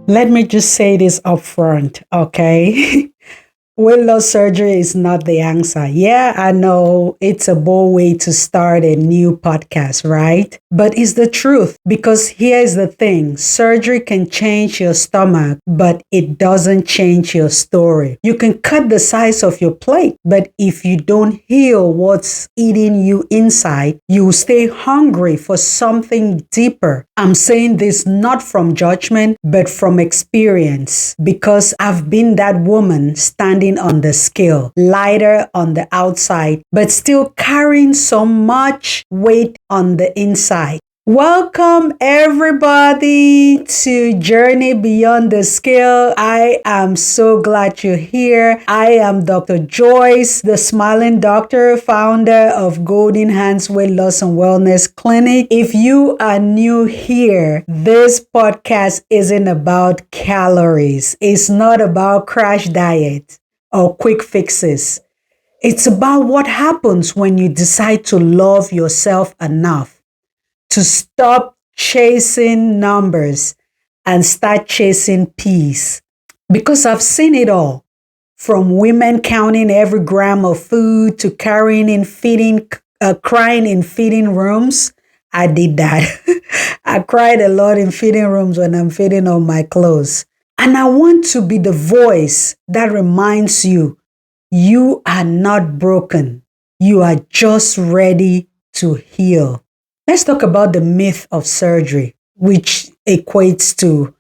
Let me just say this up front, okay? Weight loss surgery is not the answer. Yeah, I know it's a bold way to start a new podcast, right? But it's the truth because here's the thing surgery can change your stomach, but it doesn't change your story. You can cut the size of your plate, but if you don't heal what's eating you inside, you will stay hungry for something deeper. I'm saying this not from judgment, but from experience because I've been that woman standing on the scale, lighter on the outside, but still carrying so much weight on the inside. Welcome, everybody, to Journey Beyond the Scale. I am so glad you're here. I am Dr. Joice, the smiling doctor, founder of Golden Hands Weight Loss and Wellness Clinic. If you are new here, this podcast isn't about calories. It's not about crash diet or quick fixes. It's about what happens when you decide to love yourself enough to stop chasing numbers and start chasing peace. Because I've seen it all from women counting every gram of food to crying in feeding rooms. I did that. I cried a lot in feeding rooms when I'm feeding on my clothes. And I want to be the voice that reminds you, you are not broken. You are just ready to heal. Let's talk about the myth of surgery, which equates to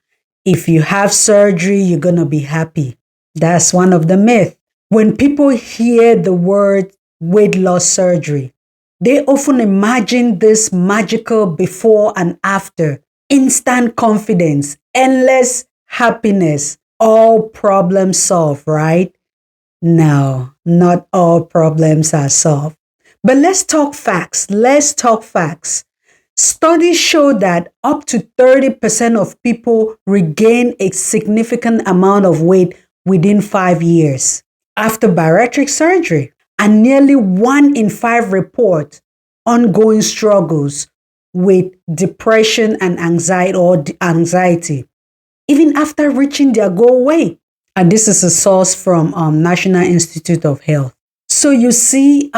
if you have surgery, you're going to be happy. That's one of the myths. When people hear the word weight loss surgery, they often imagine this magical before and after, instant confidence, endless happiness, all problems solved, right? No, not all problems are solved. But let's talk facts. Let's talk facts. Studies show that up to 30% of people regain a significant amount of weight within 5 years after bariatric surgery. And nearly 1 in 5 report ongoing struggles with depression and anxiety, even after reaching their goal weight. And this is a source from National Institute of Health. So you see,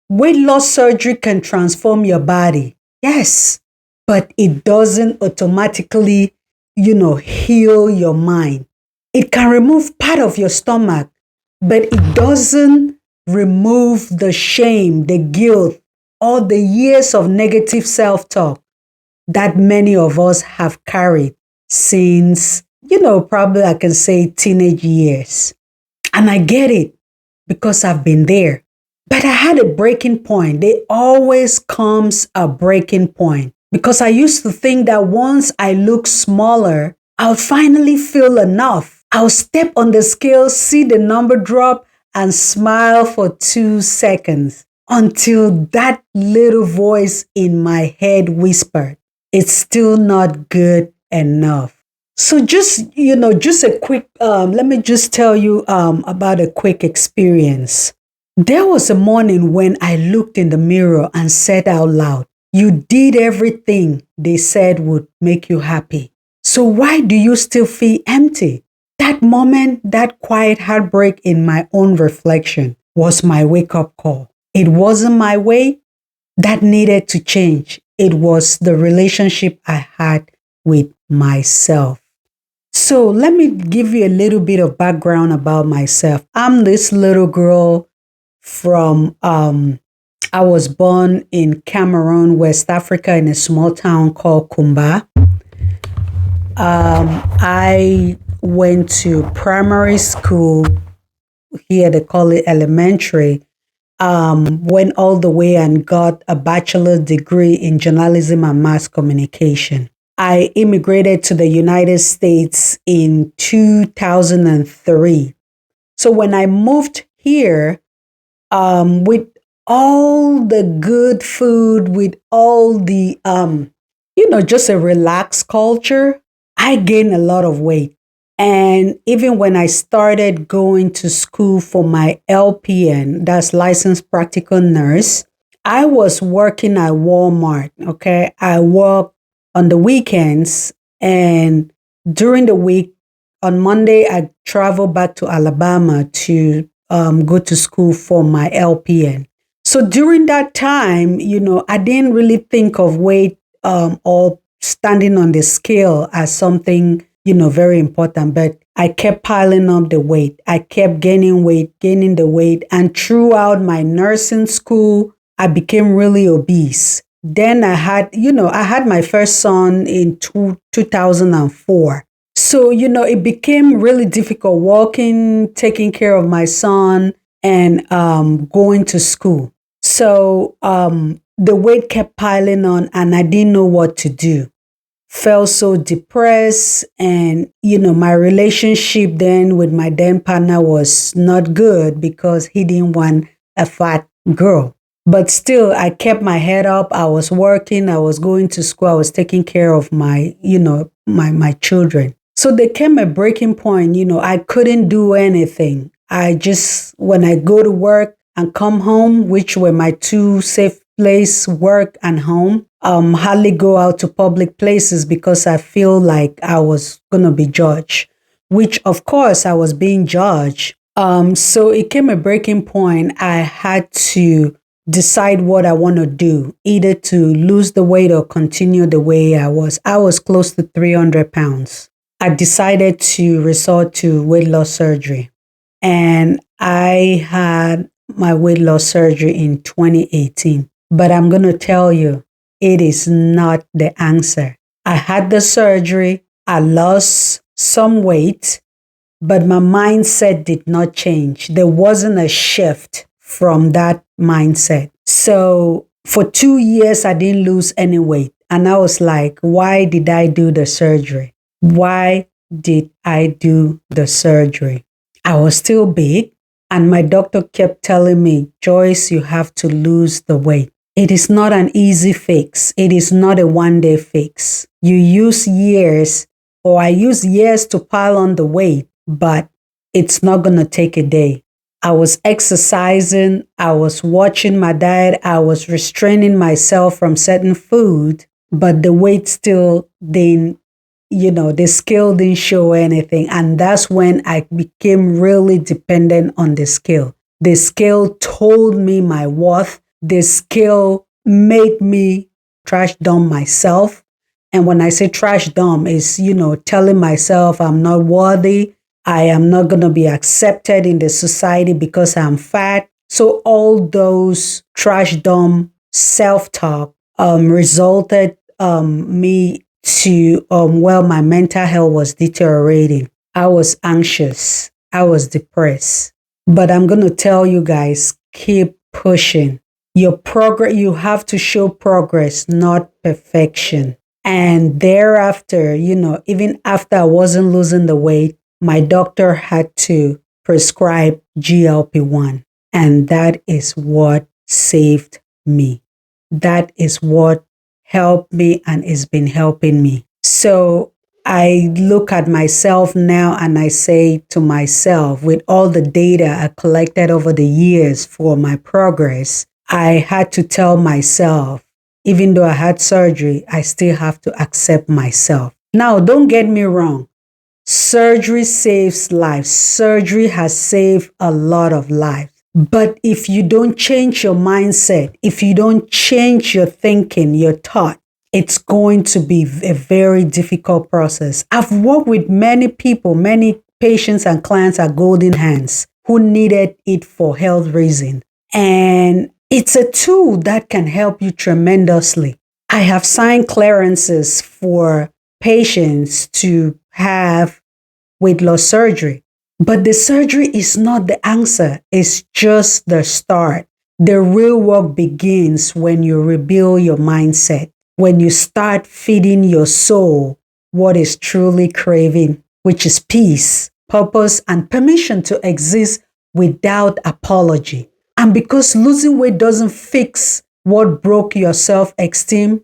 weight loss surgery can transform your body. Yes, but it doesn't automatically, heal your mind. It can remove part of your stomach, but it doesn't remove the shame, the guilt, or the years of negative self-talk that many of us have carried since, probably I can say teenage years. And I get it because I've been there. But I had a breaking point. There always comes a breaking point because I used to think that once I look smaller, I'll finally feel enough. I'll step on the scale, see the number drop, and smile for 2 seconds until that little voice in my head whispered, it's still not good enough. So just a quick, let me just tell you about a quick experience. There was a morning when I looked in the mirror and said out loud, you did everything they said would make you happy. So why do you still feel empty? That moment, that quiet heartbreak in my own reflection was my wake-up call. It wasn't my weight that needed to change. It was the relationship I had with myself. So let me give you a little bit of background about myself. I'm this little girl from, I was born in Cameroon, West Africa, in a small town called Kumba. I went to primary school here, they call it elementary. Went all the way and got a bachelor degree in journalism and mass communication. I immigrated to the United States in 2003. So when I moved here, with all the good food, with all the, just a relaxed culture, I gained a lot of weight. And even when I started going to school for my LPN, that's licensed practical nurse, I was working at Walmart. Okay. I worked on the weekends and during the week, on Monday, I travel back to Alabama to go to school for my LPN. So during that time, I didn't really think of weight or standing on the scale as something, very important. But I kept piling up the weight. I kept gaining the weight. And throughout my nursing school, I became really obese. Then I had my first son in 2004. So, it became really difficult walking, taking care of my son, and going to school. So the weight kept piling on, and I didn't know what to do. Felt so depressed, and my relationship then with my then partner was not good because he didn't want a fat girl. But still, I kept my head up. I was working, I was going to school, I was taking care of my children. So there came a breaking point. I couldn't do anything. I just, when I go to work and come home, which were my two safe place, work and home, hardly go out to public places because I feel like I was going to be judged, which of course I was being judged. So it came a breaking point. I had to decide what I want to do, either to lose the weight or continue the way I was. I was close to 300 pounds. I decided to resort to weight loss surgery. And I had my weight loss surgery in 2018. But I'm going to tell you, it is not the answer. I had the surgery, I lost some weight, but my mindset did not change. There wasn't a shift from that mindset. So for 2 years, I didn't lose any weight. And I was like, why did I do the surgery? Why did I do the surgery? I was still big, and my doctor kept telling me, Joyce, you have to lose the weight. It is not an easy fix. It is not a one-day fix. You use years, or I use years to pile on the weight, but it's not going to take a day. I was exercising, I was watching my diet, I was restraining myself from certain food, but the weight still didn't, the scale didn't show anything. And that's when I became really dependent on the scale. The scale told me my worth. The scale made me trash dump myself. And when I say trash dump, is, telling myself I'm not worthy. I am not going to be accepted in the society because I'm fat. So all those trash dump self-talk resulted me to, my mental health was deteriorating. I was anxious. I was depressed. But I'm going to tell you guys, keep pushing. Your progress, you have to show progress, not perfection. And thereafter, even after I wasn't losing the weight, my doctor had to prescribe GLP-1. And that is what saved me. That is what helped me and has been helping me. So I look at myself now and I say to myself, with all the data I collected over the years for my progress, I had to tell myself, even though I had surgery, I still have to accept myself. Now, don't get me wrong. Surgery saves lives. Surgery has saved a lot of lives. But if you don't change your mindset, if you don't change your thinking, your thought, it's going to be a very difficult process. I've worked with many people, many patients and clients at Golden Hands who needed it for health reasons. And it's a tool that can help you tremendously. I have signed clearances for patients to have weight loss surgery. But the surgery is not the answer. It's just the start. The real work begins when you rebuild your mindset, when you start feeding your soul what is truly craving, which is peace, purpose, and permission to exist without apology. And because losing weight doesn't fix what broke your self-esteem,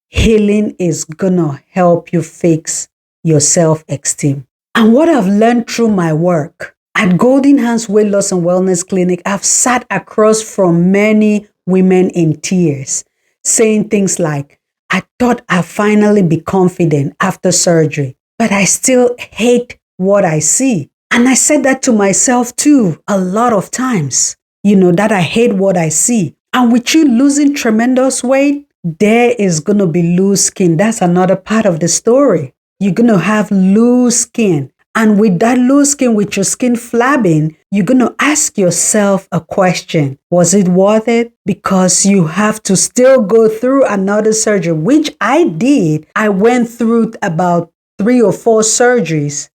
healing is gonna help you fix your self-esteem. And what I've learned through my work at Golden Hands Weight Loss and Wellness Clinic, I've sat across from many women in tears, saying things like, I thought I'd finally be confident after surgery, but I still hate what I see. And I said that to myself too a lot of times, that I hate what I see. And with you losing tremendous weight, there is going to be loose skin. That's another part of the story. You're going to have loose skin. And with that loose skin, with your skin flabbing, you're going to ask yourself a question. Was it worth it? Because you have to still go through another surgery, which I did. I went through about 3 or 4 surgeries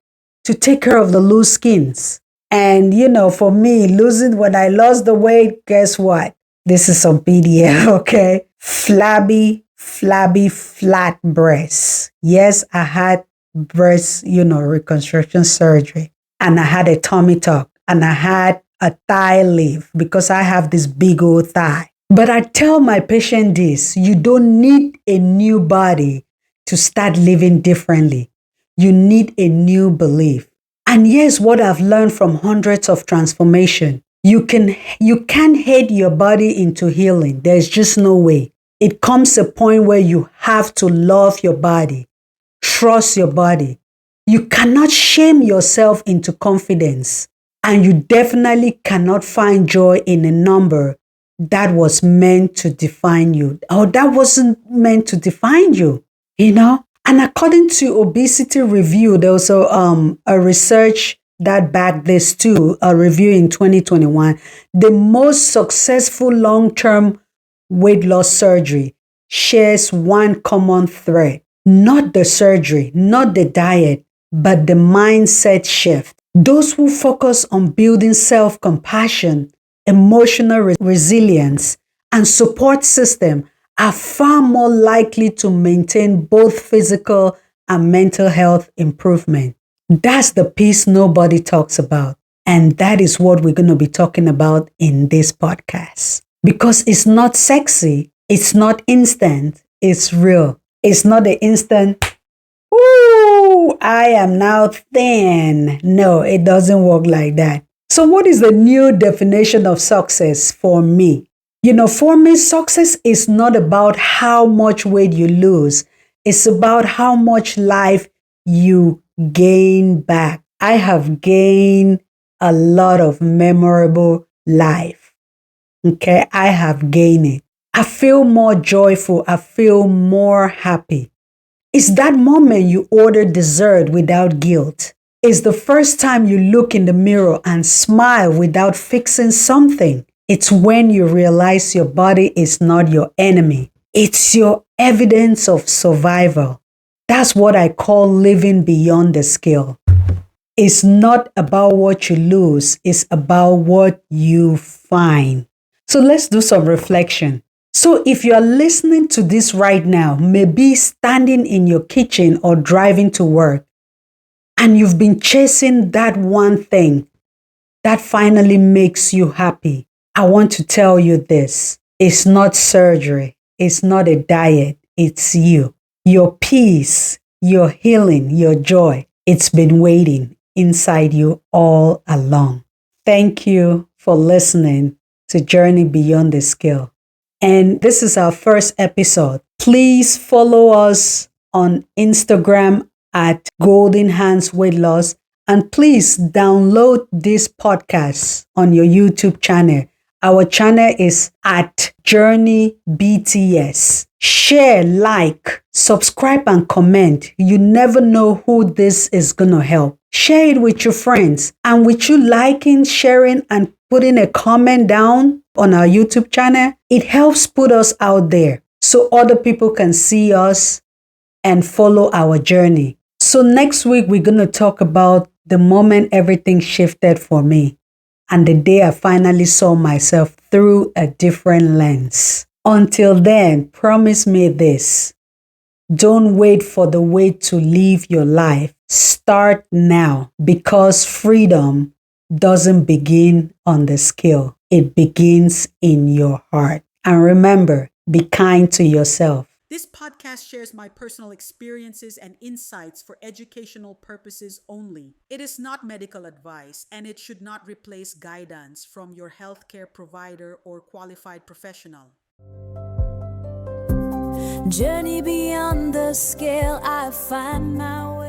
to take care of the loose skins. And, for me, when I lost the weight, guess what? This is some PDL, okay? Flabby, flat breasts. Yes, I had breast, reconstruction surgery. And I had a tummy tuck. And I had a thigh lift because I have this big old thigh. But I tell my patient this, you don't need a new body to start living differently. You need a new belief. And here's what I've learned from hundreds of transformation. You can't hate your body into healing. There's just no way. It comes a point where you have to love your body, trust your body. You cannot shame yourself into confidence. And you definitely cannot find joy in a number that was meant to define you, or that wasn't meant to define you, And according to Obesity Review, there was a research that backed this too, a review in 2021. The most successful long-term weight loss surgery shares one common thread. Not the surgery, not the diet, but the mindset shift. Those who focus on building self-compassion, emotional resilience, and support system are far more likely to maintain both physical and mental health improvement. That's the piece nobody talks about. And that is what we're going to be talking about in this podcast. Because it's not sexy, it's not instant, it's real. It's not the instant, ooh, I am now thin. No, it doesn't work like that. So what is the new definition of success for me? For me, success is not about how much weight you lose. It's about how much life you gain back. I have gained a lot of memorable life. Okay, I have gained it. I feel more joyful. I feel more happy. It's that moment you order dessert without guilt. It's the first time you look in the mirror and smile without fixing something. It's when you realize your body is not your enemy. It's your evidence of survival. That's what I call living beyond the scale. It's not about what you lose. It's about what you find. So let's do some reflection. So if you are listening to this right now, maybe standing in your kitchen or driving to work, and you've been chasing that one thing that finally makes you happy, I want to tell you this. It's not surgery. It's not a diet. It's you. Your peace, your healing, your joy. It's been waiting inside you all along. Thank you for listening to Journey Beyond the Scale. And this is our first episode. Please follow us on Instagram at Golden Hands Weight Loss. And please download this podcast on your YouTube channel. Our channel is at Journey BTS. Share, like, subscribe, and comment. You never know who this is going to help. Share it with your friends. And with you liking, sharing, and putting a comment down on our YouTube channel, it helps put us out there so other people can see us and follow our journey. So next week, we're going to talk about the moment everything shifted for me and the day I finally saw myself through a different lens. Until then, promise me this. Don't wait for the weight to leave your life. Start now, because freedom doesn't begin on the scale. It begins in your heart. And remember, be kind to yourself. This podcast shares my personal experiences and insights for educational purposes only. It is not medical advice, and it should not replace guidance from your healthcare provider or qualified professional. Journey beyond the scale, I find my way.